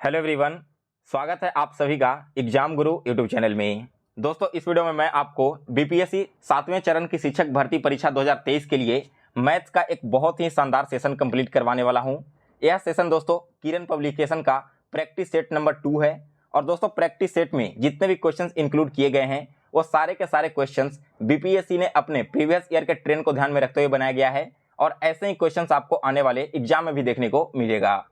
Hello everyone, स्वागत है आप सभी का एग्जाम गुरु यूट्यूब चैनल में। दोस्तों, इस वीडियो में मैं आपको बीपीएससी 7वें चरण की शिक्षक भर्ती परीक्षा 2023 के लिए मैथ्स का एक बहुत ही शानदार सेशन कंप्लीट करवाने वाला हूं। यह सेशन दोस्तों किरण पब्लिकेशन का प्रैक्टिस सेट नंबर 2 है। और दोस्तों, प्रैक्टिस सेट में जितने भी क्वेश्चन इंक्लूड किए गए हैं वो सारे के सारे क्वेश्चन बीपीएससी ने अपने प्रीवियस ईयर के ट्रेंड को ध्यान में रखते हुए बनाया गया है। और ऐसे ही क्वेश्चन आपको आने वाले एग्जाम में भी देखने को मिलेगा।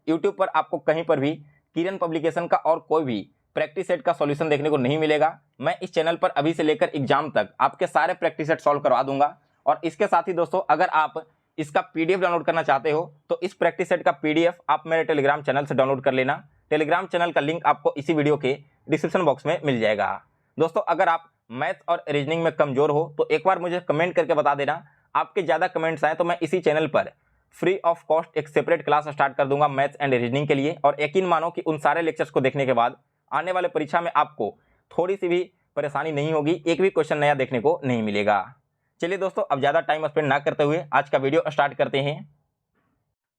यूट्यूब पर आपको कहीं पर भी किरण पब्लिकेशन का और कोई भी प्रैक्टिस सेट का सॉल्यूशन देखने को नहीं मिलेगा। मैं इस चैनल पर अभी से लेकर एग्जाम तक आपके सारे प्रैक्टिस सेट सॉल्व करवा दूंगा। और इसके साथ ही दोस्तों, अगर आप इसका पीडीएफ डाउनलोड करना चाहते हो तो इस प्रैक्टिस सेट का पीडीएफ आप मेरे टेलीग्राम चैनल से डाउनलोड कर लेना। टेलीग्राम चैनल का लिंक आपको इसी वीडियो के डिस्क्रिप्शन बॉक्स में मिल जाएगा। दोस्तों, अगर आप मैथ और रीजनिंग में कमजोर हो तो एक बार मुझे कमेंट करके बता देना। आपके ज़्यादा कमेंट्स आए तो मैं इसी चैनल पर फ्री ऑफ कॉस्ट एक सेपरेट क्लास स्टार्ट कर दूंगा मैथ्स एंड रीजनिंग के लिए। और यकीन मानो कि उन सारे लेक्चर्स को देखने के बाद आने वाले परीक्षा में आपको थोड़ी सी भी परेशानी नहीं होगी, एक भी क्वेश्चन नया देखने को नहीं मिलेगा। चलिए दोस्तों, अब ज़्यादा टाइम स्पेंड ना करते हुए आज का वीडियो स्टार्ट करते हैं।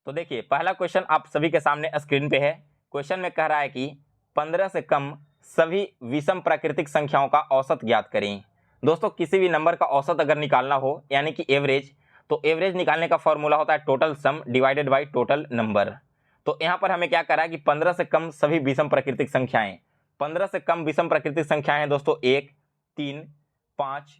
तो देखिए, पहला क्वेश्चन आप सभी के सामने स्क्रीन पे है। क्वेश्चन में कह रहा है कि 15 से कम सभी विषम प्राकृतिक संख्याओं का औसत ज्ञात करें। दोस्तों, किसी भी नंबर का औसत अगर निकालना हो यानी कि एवरेज, तो एवरेज निकालने का फॉर्मूला होता है total sum divided by total number. तो यहाँ पर हमें क्या करा है कि 15 से कम सभी विषम प्राकृतिक संख्याएं। 15 से कम विषम प्राकृतिक संख्याएं हैं दोस्तों 1, 3, 5,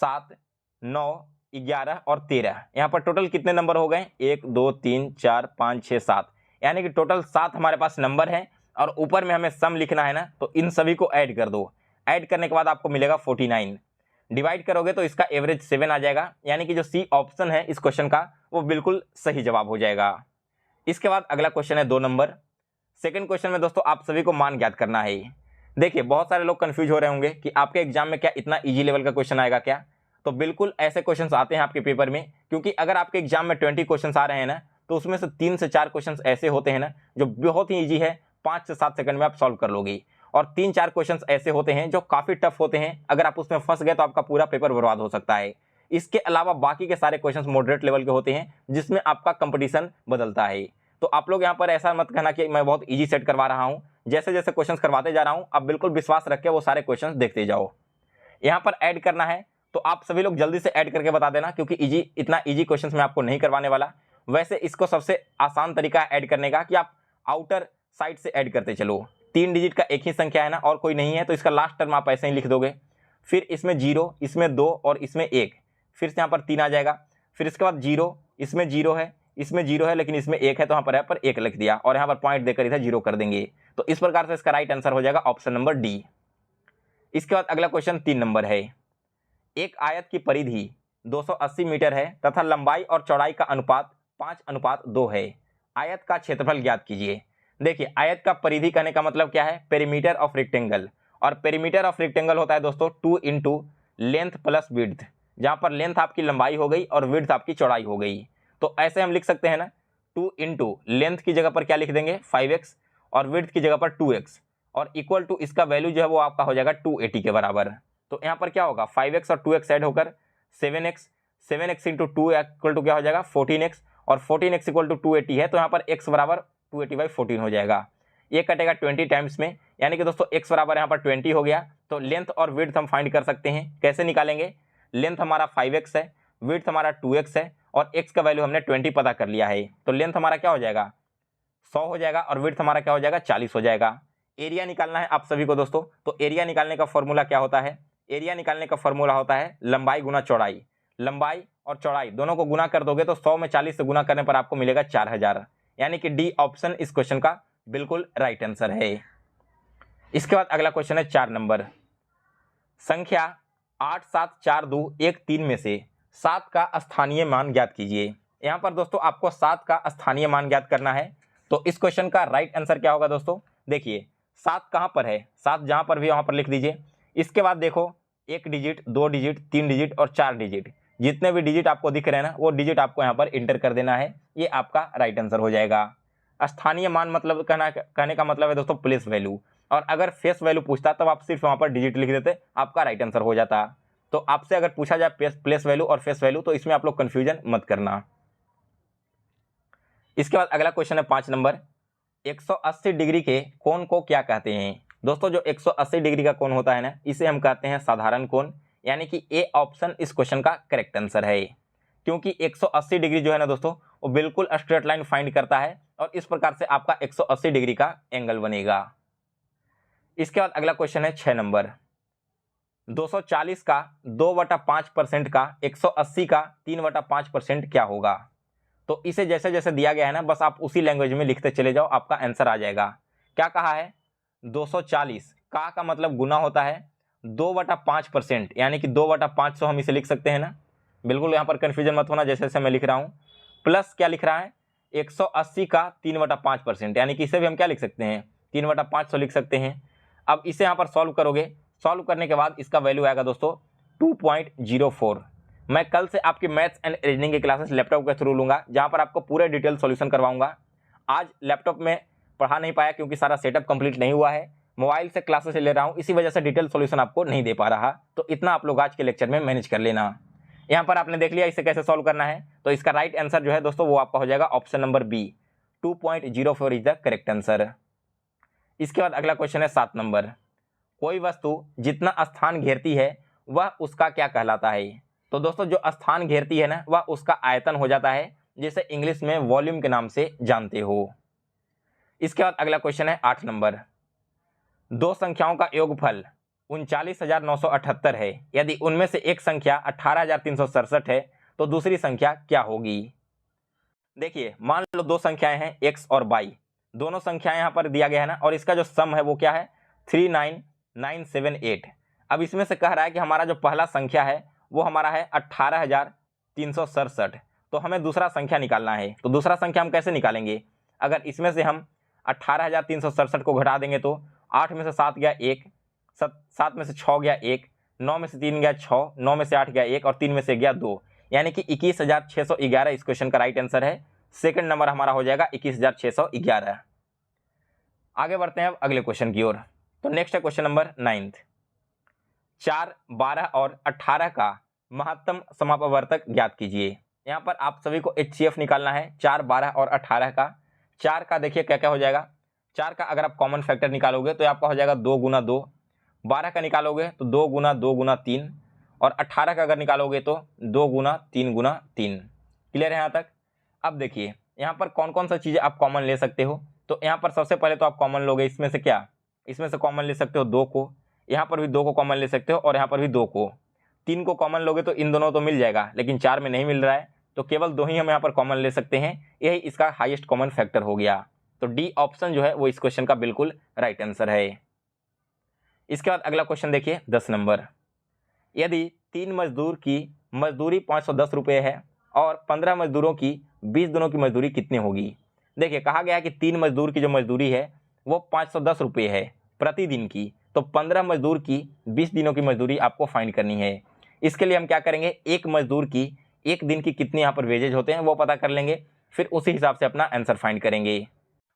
7, 9, 11 और 13। यहाँ पर टोटल कितने नंबर हो गए? 1, 2, 3, 4, 5, 6, 7, यानी कि टोटल 7 हमारे पास नंबर है। और ऊपर में हमें सम लिखना है ना, तो इन सभी को ऐड कर दो। ऐड करने के बाद आपको मिलेगा 49। डिवाइड करोगे तो इसका एवरेज 7 आ जाएगा, यानी कि जो सी ऑप्शन है इस क्वेश्चन का वो बिल्कुल सही जवाब हो जाएगा। इसके बाद अगला क्वेश्चन है 2 नंबर। सेकंड क्वेश्चन में दोस्तों आप सभी को मान ज्ञात करना है। देखिए, बहुत सारे लोग कंफ्यूज हो रहे होंगे कि आपके एग्जाम में क्या इतना इजी लेवल का क्वेश्चन आएगा क्या? तो बिल्कुल ऐसे क्वेश्चन आते हैं आपके पेपर में, क्योंकि अगर आपके एग्जाम में 20 क्वेश्चन आ रहे हैं ना, तो उसमें से 3 से 4 क्वेश्चन ऐसे होते हैं ना जो बहुत ही ईजी है, 5 से 7 सेकंड में आप सॉल्व कर लोगे। और 3-4 क्वेश्चंस ऐसे होते हैं जो काफ़ी टफ होते हैं, अगर आप उसमें फंस गए तो आपका पूरा पेपर बर्बाद हो सकता है। इसके अलावा बाकी के सारे क्वेश्चंस मॉडरेट लेवल के होते हैं जिसमें आपका कंपटीशन बदलता है। तो आप लोग यहाँ पर ऐसा मत कहना कि मैं बहुत ईजी सेट करवा रहा हूँ। जैसे जैसे क्वेश्चंस करवाते जा रहा हूँ आप बिल्कुल विश्वास रख के वो सारे क्वेश्चंस देखते जाओ। यहाँ पर ऐड करना है तो आप सभी लोग जल्दी से ऐड करके बता देना, क्योंकि इतना ईजी क्वेश्चंस मैं आपको नहीं करवाने वाला। वैसे इसको सबसे आसान तरीका है ऐड करने का कि आप आउटर साइड से ऐड करते चलो। 3 डिजिट का एक ही संख्या है ना और कोई नहीं है, तो इसका लास्ट टर्म आप ऐसे ही लिख दोगे। फिर इसमें 0, इसमें 2 और इसमें 1, फिर से यहाँ पर 3 आ जाएगा। फिर इसके बाद 0, इसमें 0 है, इसमें 0 है लेकिन इसमें 1 है, तो यहाँ पर 1 लिख दिया और यहाँ पर पॉइंट देकर इधर 0 कर देंगे। तो इस प्रकार से इसका राइट आंसर हो जाएगा ऑप्शन नंबर डी। इसके बाद अगला क्वेश्चन 3 नंबर है। एक आयत की परिधि 280 मीटर है तथा लंबाई और चौड़ाई का अनुपात 5:2 है। आयत का क्षेत्रफल ज्ञात कीजिए। देखिए, आयत का परिधि कहने का मतलब क्या है? Perimeter of rectangle. और पेरीमीटर ऑफ रेक्टेंगल होता है दोस्तों 2 इंटू लेंथ प्लस विड्थ, जहां पर लेंथ आपकी लंबाई हो गई और विड्थ आपकी चौड़ाई हो गई। तो ऐसे हम लिख सकते हैं ना, 2 इंटू लेंथ की जगह पर क्या लिख देंगे 5x और विड्थ की जगह पर 2x, और इक्वल टू इसका वैल्यू जो है वो आपका हो जाएगा 280 के बराबर। तो यहाँ पर क्या होगा 5x और 2x ऐड होकर 7x, 7x into 2 equal to क्या हो जाएगा 14x, और 14x इक्वल टू 280 है, तो यहाँ पर x बराबर 280/14 हो जाएगा। ये कटेगा 20 टाइम्स में, यानी कि दोस्तों x बराबर यहाँ पर 20 हो गया। तो लेंथ और विड्थ हम फाइंड कर सकते हैं। कैसे निकालेंगे? लेंथ हमारा 5x है, विड्थ हमारा 2x है और x का वैल्यू हमने 20 पता कर लिया है। तो लेंथ हमारा क्या हो जाएगा 100 हो जाएगा और विड्थ हमारा क्या हो जाएगा 40 हो जाएगा। एरिया निकालना है आप सभी को दोस्तों। तो एरिया निकालने का फॉर्मूला क्या होता है? एरिया निकालने का फॉर्मूला होता है लंबाई गुना चौड़ाई। लंबाई और चौड़ाई दोनों को गुना कर दोगे तो 100 में 40 से गुना करने पर आपको मिलेगा 4000, यानी कि डी ऑप्शन इस क्वेश्चन का बिल्कुल राइट आंसर है। इसके बाद अगला क्वेश्चन है 4 नंबर। संख्या 874213 में से 7 का स्थानीय मान ज्ञात कीजिए। यहाँ पर दोस्तों आपको 7 का स्थानीय मान ज्ञात करना है। तो इस क्वेश्चन का राइट आंसर क्या होगा दोस्तों? देखिए, 7 कहाँ पर है? 7 जहाँ पर भी वहाँ पर लिख दीजिए। इसके बाद देखो 1 डिजिट, 2 डिजिट, 3 डिजिट और 4 डिजिट, जितने भी डिजिट आपको दिख रहे हैं ना वो डिजिट आपको यहाँ पर इंटर कर देना है। ये आपका राइट आंसर हो जाएगा। स्थानीय मान मतलब कहने का मतलब है दोस्तों प्लेस वैल्यू, और अगर फेस वैल्यू पूछता तब आप सिर्फ वहाँ पर डिजिट लिख देते, आपका राइट आंसर हो जाता। तो आपसे अगर पूछा जाए प्लेस वैल्यू और फेस वैल्यू तो इसमें आप लोग कन्फ्यूजन मत करना। इसके बाद अगला क्वेश्चन है 5 नंबर। 180 डिग्री के कोण को क्या कहते हैं? दोस्तों जो 180 डिग्री का कोण होता है ना, इसे हम कहते हैं साधारण कोण, यानी कि ए ऑप्शन इस क्वेश्चन का करेक्ट आंसर है। क्योंकि 180 डिग्री जो है ना दोस्तों, वो बिल्कुल स्ट्रेट लाइन फाइंड करता है और इस प्रकार से आपका 180 डिग्री का एंगल बनेगा। इसके बाद अगला क्वेश्चन है 6 नंबर। 240 का 2/5% का 180 का 3/5% क्या होगा? तो इसे जैसे जैसे दिया गया है ना, बस आप उसी लैंग्वेज में लिखते चले जाओ, आपका आंसर आ जाएगा। क्या कहा है? 240 का मतलब गुना होता है 2/5%, यानी कि 2/500 हम इसे लिख सकते हैं ना। बिल्कुल यहाँ पर कन्फ्यूजन मत होना, जैसे जैसे मैं लिख रहा हूँ। प्लस क्या लिख रहा है? 180 का 3/5%, यानी कि इसे भी हम क्या लिख सकते हैं? 3/500 लिख सकते हैं। अब इसे यहाँ पर सॉल्व करोगे, सॉल्व करने के बाद इसका वैल्यू आएगा दोस्तों 2.04। मैं कल से आपकी मैथ्स एंड रीजनिंग की क्लासेस लैपटॉप के थ्रू लूंगा, जहां पर आपको पूरे डिटेल सॉल्यूशन करवाऊंगा। आज लैपटॉप में पढ़ा नहीं पाया क्योंकि सारा सेटअप कंप्लीट नहीं हुआ है, मोबाइल से क्लासेस ले रहा हूं, इसी वजह से डिटेल सॉल्यूशन आपको नहीं दे पा रहा। तो इतना आप लोग आज के लेक्चर में मैनेज कर लेना। यहाँ पर आपने देख लिया इसे कैसे सॉल्व करना है, तो इसका राइट आंसर जो है दोस्तों वो आपका हो जाएगा option number B, 2.04 is the correct answer. इसके बाद अगला क्वेश्चन है 7 नंबर। कोई वस्तु जितना स्थान घेरती है वह उसका क्या कहलाता है? तो दोस्तों जो स्थान घेरती है ना, वह उसका आयतन हो जाता है, जिसे इंग्लिश में वॉल्यूम के नाम से जानते हो। इसके बाद अगला क्वेश्चन है 8 नंबर। दो संख्याओं का योगफल 39,978 है। यदि उनमें से एक संख्या 18,367 है तो दूसरी संख्या क्या होगी? देखिए मान लो दो संख्याएं हैं x और y, दोनों संख्याएं यहां पर दिया गया है ना, और इसका जो सम है वो क्या है? 39978। अब इसमें से कह रहा है कि हमारा जो पहला संख्या है वो हमारा है 18,367, तो हमें दूसरा संख्या निकालना है। तो दूसरा संख्या हम कैसे निकालेंगे? अगर इसमें से हम 18,367 को घटा देंगे तो 8 में से 7 गया 1, 7 में से 6 गया 1, 9 में से 3 गया 6, 9 में से 8 गया 1 और 3 में से गया 2, यानी कि 21,611 इस क्वेश्चन का राइट आंसर है। सेकंड नंबर हमारा हो जाएगा 21,611। आगे बढ़ते हैं अब अगले क्वेश्चन की ओर। तो नेक्स्ट है क्वेश्चन नंबर 9। 4, 12 और 18 का महत्तम समापवर्तक ज्ञात कीजिए। यहाँ पर आप सभी को HCF निकालना है 4, 12 और 18 का। 4 का देखिए क्या क्या हो जाएगा। 4 का अगर आप कॉमन फैक्टर निकालोगे तो आपका हो जाएगा 2 गुना 2। 12 का निकालोगे तो 2 गुना 2 गुना 3, और 18 का अगर निकालोगे तो 2 गुना 3 गुना 3। क्लियर है यहाँ तक? अब देखिए यहाँ पर कौन कौन सा चीज़ें आप कॉमन ले सकते हो। तो यहाँ पर सबसे पहले तो आप कॉमन लोगे इसमें से क्या? इसमें से कॉमन ले सकते हो 2 को, यहाँ पर भी 2 को कॉमन ले सकते हो और यहाँ पर भी 2 को। 3 को कॉमन लोगे तो इन दोनों तो मिल जाएगा, लेकिन 4 में नहीं मिल रहा है, तो केवल 2 ही हम यहाँ पर कॉमन ले सकते हैं। यही इसका हाईएस्ट कॉमन फैक्टर हो गया। तो डी ऑप्शन जो है वो इस क्वेश्चन का बिल्कुल राइट आंसर है। इसके बाद अगला क्वेश्चन देखिए 10 नंबर। यदि 3 मजदूर की मजदूरी 510 रुपये है और 15 मजदूरों की 20 दिनों की मजदूरी कितनी होगी? देखिए कहा गया है कि 3 मजदूर की जो मजदूरी है वो 510 रुपये है प्रतिदिन की, तो 15 मजदूर की 20 दिनों की मजदूरी आपको फाइंड करनी है। इसके लिए हम क्या करेंगे, एक मजदूर की एक दिन की कितने यहाँ पर वेजेज होते हैं वो पता कर लेंगे, फिर उसी हिसाब से अपना आंसर फाइंड करेंगे।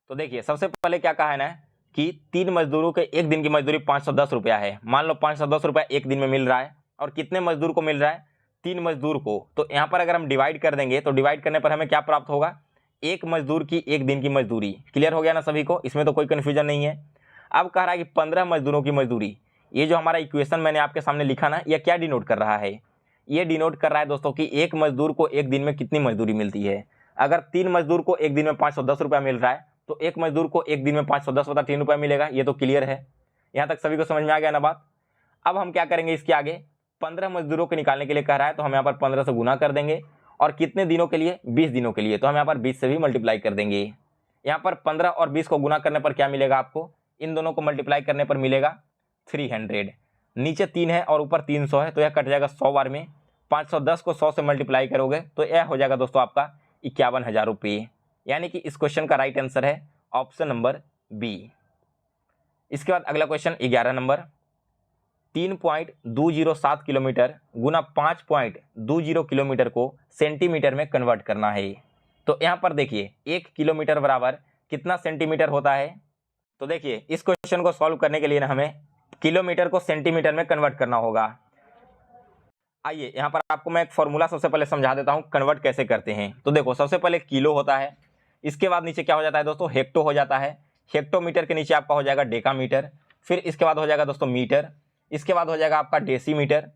तो देखिए सबसे पहले क्या कहा है ना कि 3 मजदूरों के एक दिन की मजदूरी 510 रुपया है। मान लो 510 रुपया एक दिन में मिल रहा है, और कितने मजदूर को मिल रहा है? 3 मजदूर को। तो यहाँ पर अगर हम डिवाइड कर देंगे तो डिवाइड करने पर हमें क्या प्राप्त होगा? एक मजदूर की एक दिन की मजदूरी। क्लियर हो गया ना सभी को? इसमें तो कोई कन्फ्यूजन नहीं है। अब कह रहा है कि 15 मजदूरों की मजदूरी। ये जो हमारा इक्वेशन मैंने आपके सामने लिखा ना, यह क्या डिनोट कर रहा है? ये डिनोट कर रहा है दोस्तों कि एक मजदूर को एक दिन में कितनी मजदूरी मिलती है। अगर 3 मजदूर को एक दिन में 510 रुपया मिल रहा है तो एक मजदूर को एक दिन में 510/3 रुपया मिलेगा। ये तो क्लियर है, यहाँ तक सभी को समझ में आ गया ना बात। अब हम क्या करेंगे, इसके आगे 15 मजदूरों को निकालने के लिए कह रहा है, तो हम यहाँ पर 15 से गुना कर देंगे, और कितने दिनों के लिए? 20 दिनों के लिए, तो हम यहाँ पर 20 से भी मल्टीप्लाई कर देंगे। यहाँ पर 15 और 20 को गुना करने पर क्या मिलेगा आपको? इन दोनों को मल्टीप्लाई करने पर मिलेगा 300। नीचे 3 है और ऊपर 300 है, तो यह कट जाएगा 100 बार में। 510 को 100 से मल्टीप्लाई करोगे तो यह हो जाएगा दोस्तों आपका 51,000 रुपये। यानी कि इस क्वेश्चन का राइट आंसर है ऑप्शन नंबर बी। इसके बाद अगला क्वेश्चन 11 नंबर। 3.207 किलोमीटर गुना 5.20 किलोमीटर को सेंटीमीटर में कन्वर्ट करना है। तो यहाँ पर देखिए 1 किलोमीटर बराबर कितना सेंटीमीटर होता है? तो देखिए इस क्वेश्चन को सॉल्व करने के लिए ना हमें किलोमीटर को सेंटीमीटर में कन्वर्ट करना होगा। आइए यहाँ पर आपको मैं एक फॉर्मूला सबसे पहले समझा देता हूँ कन्वर्ट कैसे करते हैं। तो देखो सबसे पहले किलो होता है, इसके बाद नीचे क्या हो जाता है दोस्तों, हेक्टो हो जाता है। हेक्टोमीटर के नीचे आपका हो जाएगा डेकामीटर, फिर इसके बाद हो जाएगा दोस्तों मीटर, इसके बाद हो जाएगा आपका डेसीमीटर,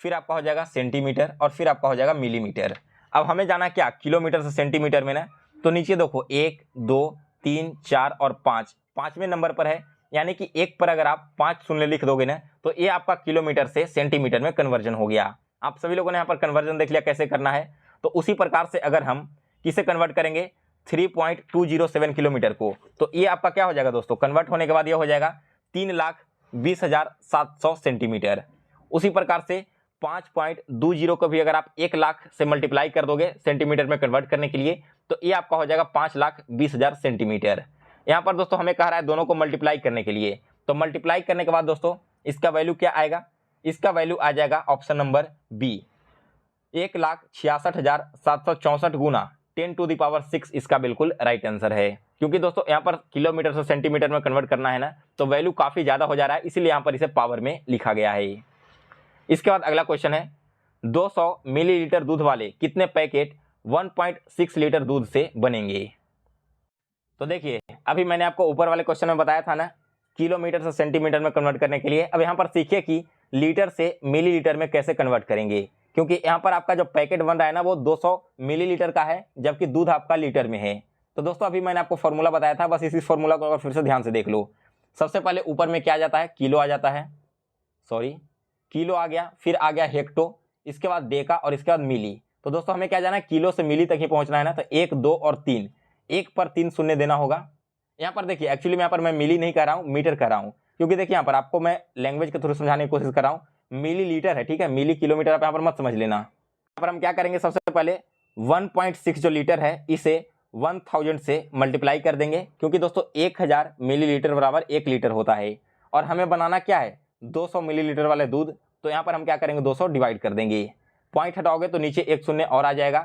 फिर आपका हो जाएगा सेंटीमीटर, और फिर आपका हो जाएगा मिलीमीटर। अब हमें जाना क्या, किलोमीटर से सेंटीमीटर में ना, तो नीचे देखो 1 2 3 4 और 5, 5वें नंबर पर है, यानी कि एक पर अगर आप 5 शून्य लिख दोगे ना, तो ये आपका किलोमीटर से सेंटीमीटर में कन्वर्जन हो गया। आप सभी लोगों ने यहाँ पर कन्वर्जन देख लिया कैसे करना है। तो उसी प्रकार से अगर हम किसे कन्वर्ट करेंगे, 3.207 किलोमीटर को, तो ये आपका क्या हो जाएगा दोस्तों, कन्वर्ट होने के बाद ये हो जाएगा 3,20,700 सेंटीमीटर। उसी प्रकार से 5.20 को भी अगर आप 1 लाख से मल्टीप्लाई कर दोगे सेंटीमीटर में कन्वर्ट करने के लिए, तो ये आपका हो जाएगा 5,20,000 सेंटीमीटर। यहाँ पर दोस्तों हमें कह रहा है दोनों को मल्टीप्लाई करने के लिए, तो मल्टीप्लाई करने के बाद दोस्तों इसका वैल्यू क्या आएगा, इसका वैल्यू आ जाएगा ऑप्शन नंबर बी, 1,66,764 गुना 10⁶ इसका बिल्कुल राइट आंसर है। क्योंकि दोस्तों यहाँ पर किलोमीटर से सेंटीमीटर में कन्वर्ट करना है ना, तो वैल्यू काफी ज्यादा हो जा रहा है, इसीलिए यहाँ पर इसे पावर में लिखा गया है। इसके बाद अगला क्वेश्चन है, 200 मिलीलीटर दूध वाले कितने पैकेट 1.6 लीटर दूध से बनेंगे। तो देखिए अभी मैंने आपको ऊपर वाले क्वेश्चन में बताया था ना, किलोमीटर से सेंटीमीटर में कन्वर्ट करने के लिए। अब यहाँ पर सीखिए कि लीटर से मिलीलीटर में कैसे कन्वर्ट करेंगे, क्योंकि यहाँ पर आपका जो पैकेट बन रहा है ना वो 200 मिलीलीटर का है, जबकि दूध आपका लीटर में है। तो दोस्तों अभी मैंने आपको फॉर्मूला बताया था, बस इसी फॉर्मूला को अगर फिर से ध्यान से देख लो। सबसे पहले ऊपर में क्या आ जाता है, किलो आ जाता है, सॉरी किलो आ गया, फिर आ गया हेक्टो, इसके बाद डेका, और इसके बाद मिली। तो दोस्तों हमें क्या जाना है, किलो से मिली तक ही पहुंचना है ना, तो 1 2 और 3, 1 पर 3 शून्य देना होगा। यहाँ पर देखिए एक्चुअली यहाँ पर मैं मिली नहीं कर रहा हूँ, मीटर कर रहा हूँ, क्योंकि देखिए यहाँ पर आपको मैं लैंग्वेज के थ्रू समझाने की कोशिश कर रहा हूँ। मिली लीटर है, ठीक है, मिली किलोमीटर आप यहाँ पर मत समझ लेना। यहाँ पर हम क्या करेंगे, सबसे पहले 1.6 जो लीटर है इसे 1000 से मल्टीप्लाई कर देंगे, क्योंकि दोस्तों 1000 मिलीलीटर बराबर 1 लीटर होता है, और हमें बनाना क्या है 200 मिलीलीटर वाले दूध। तो यहाँ पर हम क्या करेंगे, 200 डिवाइड कर देंगे, पॉइंट हटाओगे तो नीचे 1 शून्य और आ जाएगा,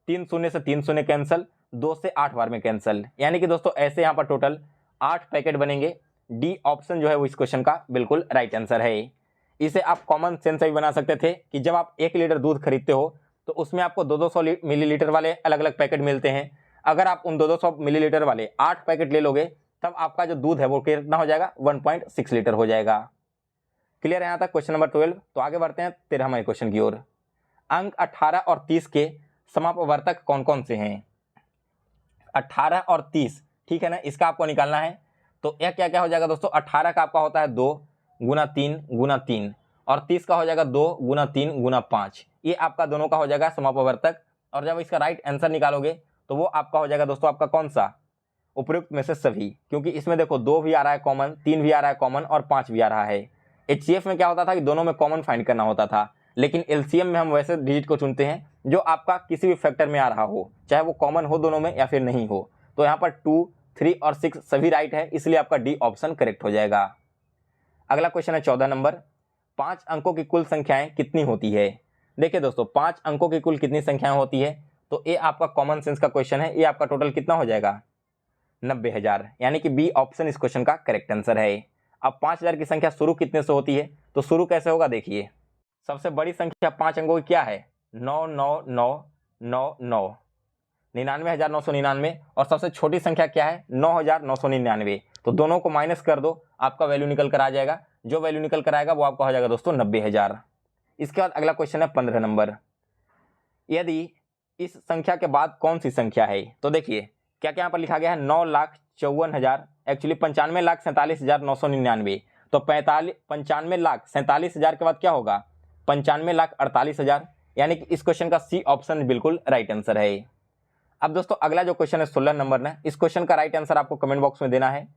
3 शून्य से 3 शून्य कैंसिल, 2 से 8 बार में कैंसिल, यानी कि दोस्तों ऐसे यहाँ पर टोटल 8 पैकेट बनेंगे। डी ऑप्शन जो है वो इस क्वेश्चन का बिल्कुल राइट आंसर है। इसे आप कॉमन सेंस से भी बना सकते थे कि जब आप 1 लीटर दूध खरीदते हो तो उसमें आपको 200 मिलीलीटर वाले अलग अलग पैकेट मिलते हैं। अगर आप उन 200 मिलीलीटर वाले 8 पैकेट ले लोगे तब आपका जो दूध है वो कितना हो जाएगा, 1.6 लीटर हो जाएगा। क्लियर है यहाँ तक क्वेश्चन नंबर 12। तो आगे बढ़ते हैं 13वें क्वेश्चन की ओर। अंक 18 और 30 के समापवर्तक कौन कौन से हैं। 18 और 30, ठीक है ना, इसका आपको निकालना है। तो यह क्या क्या हो जाएगा दोस्तों, 18 का आपका होता है 2 गुना 3 गुना 3, और 30 का हो जाएगा 2 गुना 3 गुना 5। ये आपका दोनों का हो जाएगा समापवर्तक। और जब इसका राइट आंसर निकालोगे तो वो आपका हो जाएगा दोस्तों आपका कौन सा, उपयुक्त में से सभी, क्योंकि इसमें देखो 2 भी आ रहा है कॉमन, 3 भी आ रहा है कॉमन, और 5 भी आ रहा है। HCF में क्या होता था कि दोनों में कॉमन फाइंड करना होता था, लेकिन LCM में हम वैसे डिजिट को चुनते हैं जो आपका किसी भी फैक्टर में आ रहा हो, चाहे वो कॉमन हो दोनों में या फिर नहीं हो। तो यहाँ पर 2, 3 और 6 सभी राइट है, इसलिए आपका डी ऑप्शन करेक्ट हो जाएगा। अगला क्वेश्चन है 14 नंबर, 5 अंकों की कुल संख्याएं कितनी होती है। देखिए दोस्तों 5 अंकों की कुल कितनी संख्याएं होती है, तो ये आपका कॉमन सेंस का क्वेश्चन है। ये आपका टोटल कितना हो जाएगा, 90,000, यानी कि बी ऑप्शन इस क्वेश्चन का करेक्ट आंसर है। अब 5000 की संख्या शुरू कितने से होती है, तो शुरू कैसे होगा, देखिए सबसे बड़ी संख्या 5 अंकों की क्या है, 99999, 99,999, और सबसे छोटी संख्या क्या है, 9,999। तो दोनों को माइनस कर दो, आपका वैल्यू निकल कर आ जाएगा। जो वैल्यू निकल कर आएगा वो आपका हो जाएगा दोस्तों 90,000। इसके बाद अगला क्वेश्चन है 15 नंबर, यदि इस संख्या के बाद कौन सी संख्या है। तो देखिए क्या क्या यहाँ पर लिखा गया है, 9,54,000, एक्चुअली 95,47,999। तो 95,47,47,000 के बाद क्या होगा, 95,48,000, यानी कि इस क्वेश्चन का सी ऑप्शन बिल्कुल राइट आंसर है। अब दोस्तों अगला जो क्वेश्चन है 16 नंबर में, इस क्वेश्चन का राइट आंसर आपको कमेंट बॉक्स में देना है।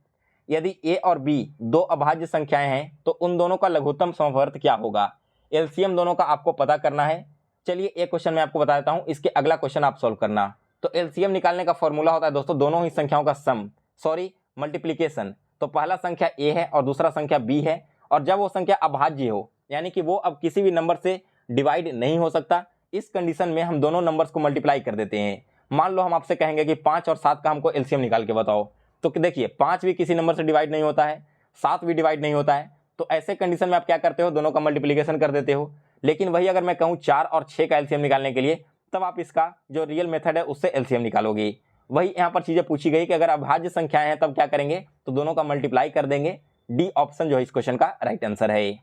यदि ए और बी 2 अभाज्य संख्याएं हैं तो उन दोनों का लघुत्तम समवर्त क्या होगा। LCM दोनों का आपको पता करना है। चलिए एक क्वेश्चन मैं आपको बता देता हूं, इसके अगला क्वेश्चन आप सॉल्व करना। तो LCM निकालने का फॉर्मूला होता है दोस्तों दोनों ही संख्याओं का सम, सॉरी मल्टीप्लीकेशन। तो पहला संख्या A है और दूसरा संख्या B है, और जब वो संख्या अभाज्य हो यानी कि वो अब किसी भी नंबर से डिवाइड नहीं हो सकता, इस कंडीशन में हम दोनों नंबर्स को मल्टीप्लाई कर देते हैं। मान लो हम आपसे कहेंगे कि 5 और 7 का हमको LCM निकाल के बताओ, तो देखिए 5 भी किसी नंबर से डिवाइड नहीं होता है, 7 भी डिवाइड नहीं होता है। तो ऐसे कंडीशन में आप क्या करते हो, दोनों का मल्टीप्लीकेशन कर देते हो। लेकिन वही अगर मैं कहूँ 4 और 6 का LCM निकालने के लिए, तब आप इसका जो रियल मेथड है उससे LCM निकालोगे। वही यहाँ पर चीज़ें पूछी गई कि अगर अभाज्य संख्याएं हैं तब क्या करेंगे, तो दोनों का मल्टीप्लाई कर देंगे। डी ऑप्शन जो है इस क्वेश्चन का राइट आंसर है।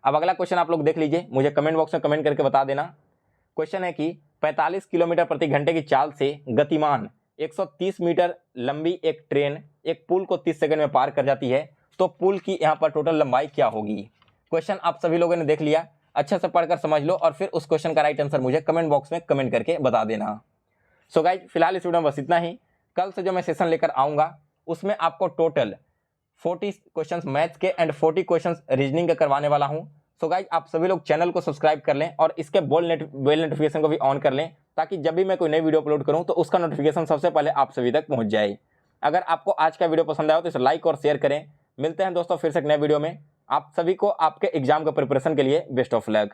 अब अगला क्वेश्चन आप लोग देख लीजिए, मुझे कमेंट बॉक्स में कमेंट करके बता देना। क्वेश्चन है कि 45 किलोमीटर प्रति घंटे की चाल से गतिमान 130 मीटर लंबी एक ट्रेन एक पुल को 30 सेकंड में पार कर जाती है, तो पुल की यहाँ पर टोटल लंबाई क्या होगी। क्वेश्चन आप सभी लोगों ने देख लिया, अच्छे से पढ़कर समझ लो और फिर उस क्वेश्चन का राइट आंसर मुझे कमेंट बॉक्स में कमेंट करके बता देना। सो गाइज फिलहाल इस वीडियो में बस इतना ही। कल से जो मैं सेशन लेकर आऊँगा उसमें आपको टोटल 40 क्वेश्चंस मैथ्स के एंड 40 क्वेश्चंस रीजनिंग के करवाने वाला हूं। सो गाइज आप सभी लोग चैनल को सब्सक्राइब कर लें और इसके बेल नोटिफिकेशन को भी ऑन कर लें, ताकि जब भी मैं कोई नई वीडियो अपलोड करूं तो उसका नोटिफिकेशन सबसे पहले आप सभी तक पहुंच जाए। अगर आपको आज का वीडियो पसंद आया तो इसे लाइक और शेयर करें। मिलते हैं दोस्तों फिर से एक नए वीडियो में। आप सभी को आपके एग्जाम के प्रिपरेशन के लिए बेस्ट ऑफ लक।